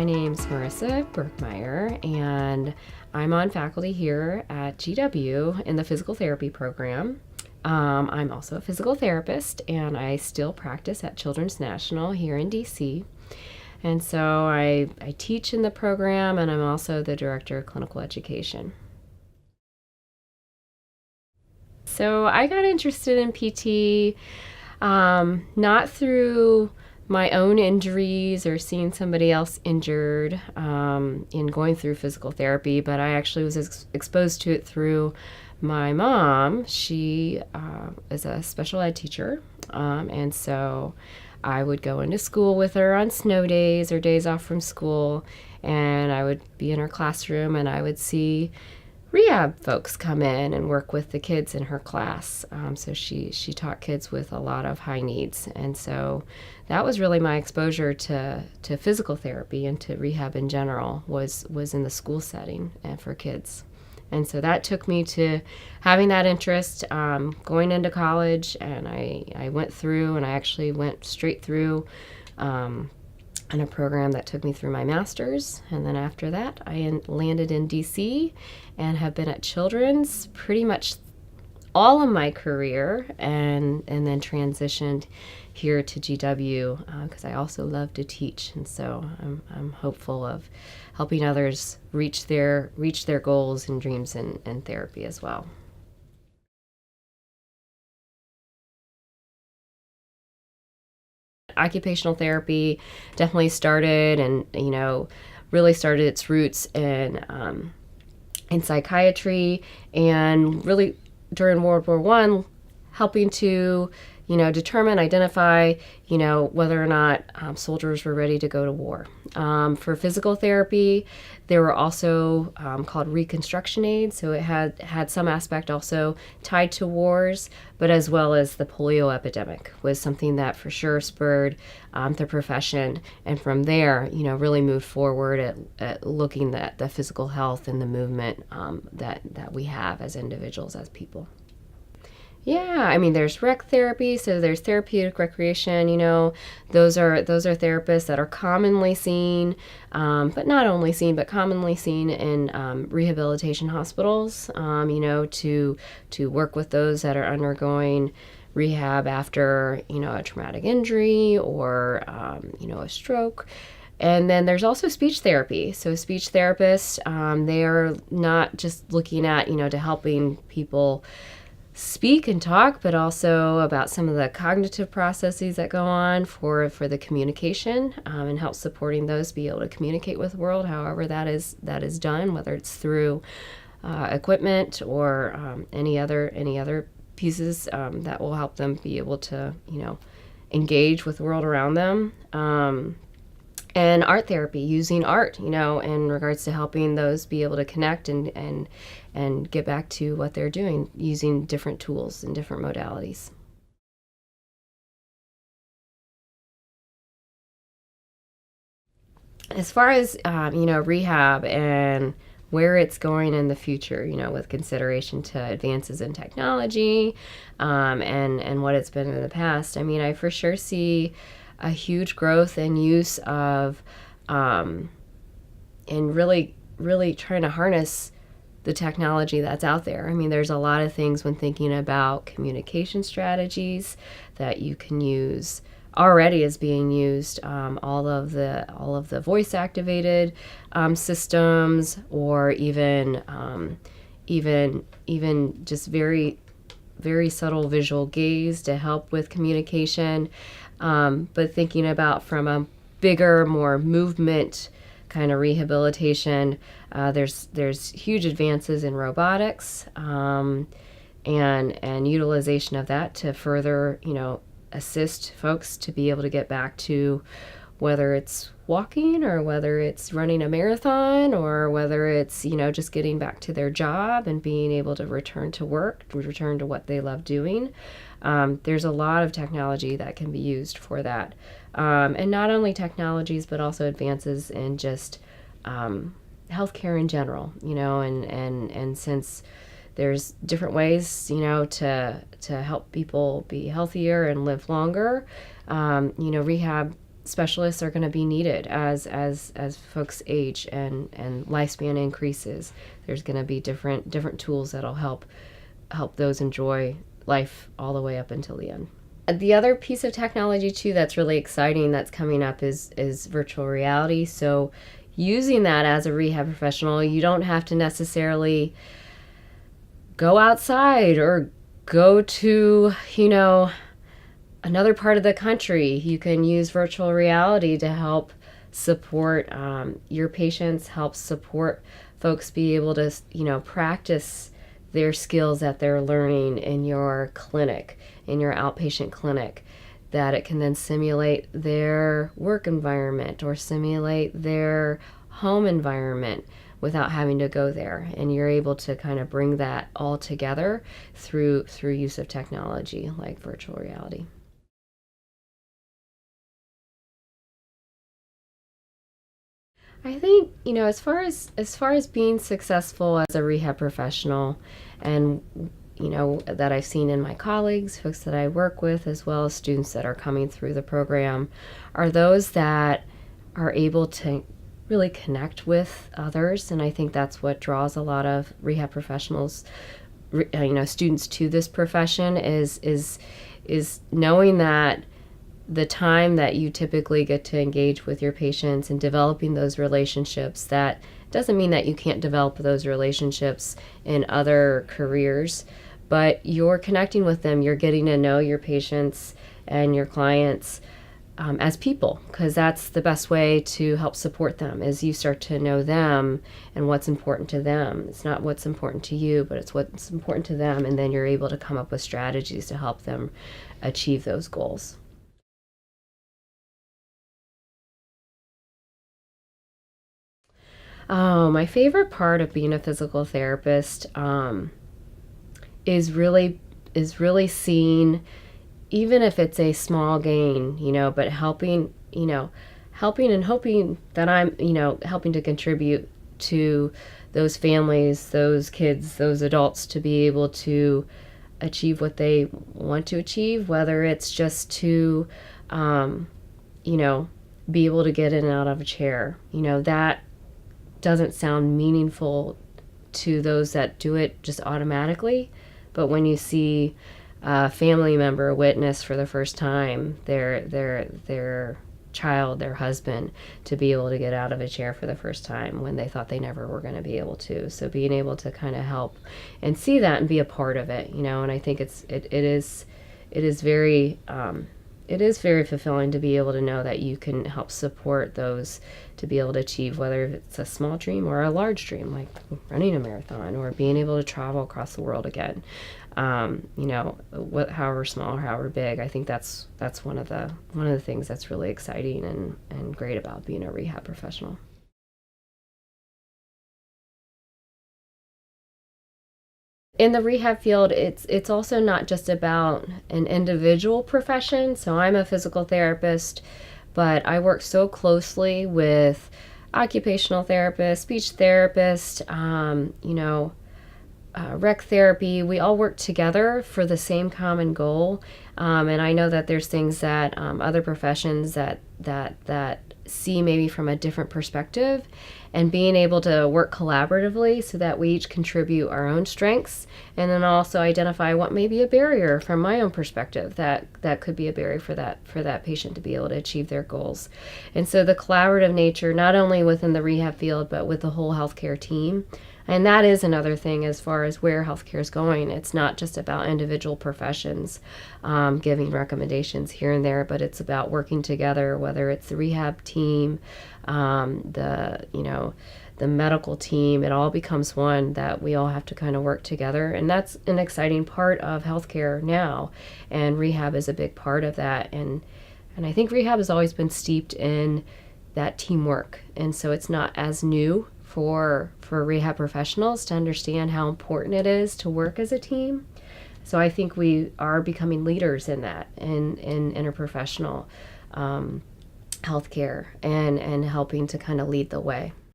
My name's Marisa Birkmeier, and I'm on faculty here at GW in the physical therapy program. I'm also a physical therapist, and I still practice at Children's National here in DC. And so I teach in the program, and I'm also the director of clinical education. So I got interested in PT not through my own injuries or seeing somebody else injured in going through physical therapy, but I actually was exposed to it through my mom. She is a special ed teacher, and so I would go into school with her on snow days or days off from school, and I would be in her classroom and I would see rehab folks come in and work with the kids in her class. So she taught kids with a lot of high needs. And so that was really my exposure to physical therapy and to rehab in general was in the school setting and for kids. And so that took me to having that interest going into college. And I went through, and I actually went straight through in a program that took me through my master's. And then after that, I landed in DC and have been at Children's pretty much all of my career, and then transitioned here to GW because I also love to teach, and so I'm hopeful of helping others reach their goals and dreams in therapy as well. Occupational therapy definitely started, and really started its roots in psychiatry, and really during World War I, helping to identify whether or not soldiers were ready to go to war. For physical therapy, there were also called reconstruction aids, so it had some aspect also tied to wars, but as well as the polio epidemic was something that for sure spurred the profession, and from there really moved forward at looking at the physical health and the movement that we have as individuals, as people. Yeah, I mean, there's rec therapy, so there's therapeutic recreation. Those are therapists that are commonly seen, but not only seen, but commonly seen in rehabilitation hospitals. To work with those that are undergoing rehab after a traumatic injury or a stroke. And then there's also speech therapy. So speech therapists, they are not just looking at to helping people speak and talk, but also about some of the cognitive processes that go on for the communication, and help supporting those be able to communicate with the world, however that is done, whether it's through equipment or any other pieces that will help them be able to engage with the world around them. And art therapy, using art, in regards to helping those be able to connect and get back to what they're doing using different tools and different modalities. As far as, rehab and where it's going in the future, with consideration to advances in technology and what it's been in the past, I for sure see a huge growth and use of and really trying to harness the technology that's out there. There's a lot of things when thinking about communication strategies that you can use already is being used, all of the voice activated systems, or even just very very subtle visual gaze to help with communication. But thinking about from a bigger, more movement kind of rehabilitation, there's huge advances in robotics and utilization of that to further assist folks to be able to get back to whether it's walking or whether it's running a marathon or whether it's just getting back to their job and being able to return to work, to return to what they love doing. There's a lot of technology that can be used for that, and not only technologies but also advances in just healthcare in general, and since there's different ways to help people be healthier and live longer, rehab specialists are going to be needed as folks age and lifespan increases. There's going to be different tools that'll help those enjoy life all the way up until the end. The other piece of technology too that's really exciting that's coming up is virtual reality. So using that as a rehab professional, you don't have to necessarily go outside or go to, another part of the country. You can use virtual reality to help support your patients, help support folks be able to, practice their skills that they're learning in your clinic, in your outpatient clinic, that it can then simulate their work environment or simulate their home environment without having to go there. And you're able to kind of bring that all together through use of technology like virtual reality. I think, as far as being successful as a rehab professional, and that I've seen in my colleagues, folks that I work with, as well as students that are coming through the program, are those that are able to really connect with others. And I think that's what draws a lot of rehab professionals, students to this profession is knowing that the time that you typically get to engage with your patients and developing those relationships, that doesn't mean that you can't develop those relationships in other careers, but you're connecting with them, you're getting to know your patients and your clients as people, because that's the best way to help support them, is you start to know them and what's important to them. It's not what's important to you, but it's what's important to them, and then you're able to come up with strategies to help them achieve those goals. Oh, my favorite part of being a physical therapist is really seeing, even if it's a small gain, but helping and hoping that I'm, helping to contribute to those families, those kids, those adults to be able to achieve what they want to achieve, whether it's just to, be able to get in and out of a chair. That doesn't sound meaningful to those that do it just automatically, but when you see a family member witness for the first time their child, their husband, to be able to get out of a chair for the first time when they thought they never were going to be able to. So being able to kind of help and see that and be a part of it, and I think it is very fulfilling to be able to know that you can help support those to be able to achieve, whether it's a small dream or a large dream, like running a marathon or being able to travel across the world again. However small or however big, I think that's one of the things that's really exciting and great about being a rehab professional. In the rehab field, it's also not just about an individual profession. So I'm a physical therapist, but I work so closely with occupational therapists, speech therapists, rec therapy. We all work together for the same common goal. And I know that there's things that other professions that see maybe from a different perspective, and being able to work collaboratively so that we each contribute our own strengths, and then also identify what may be a barrier from my own perspective that could be a barrier for that patient to be able to achieve their goals. And so the collaborative nature, not only within the rehab field, but with the whole healthcare team. And that is another thing as far as where healthcare is going. It's not just about individual professions giving recommendations here and there, but it's about working together, whether it's the rehab team, the medical team. It all becomes one, that we all have to kind of work together. And that's an exciting part of healthcare now. And rehab is a big part of that. And I think rehab has always been steeped in that teamwork. And so it's not as new for rehab professionals to understand how important it is to work as a team. So I think we are becoming leaders in that, in interprofessional healthcare, and helping to kind of lead the way.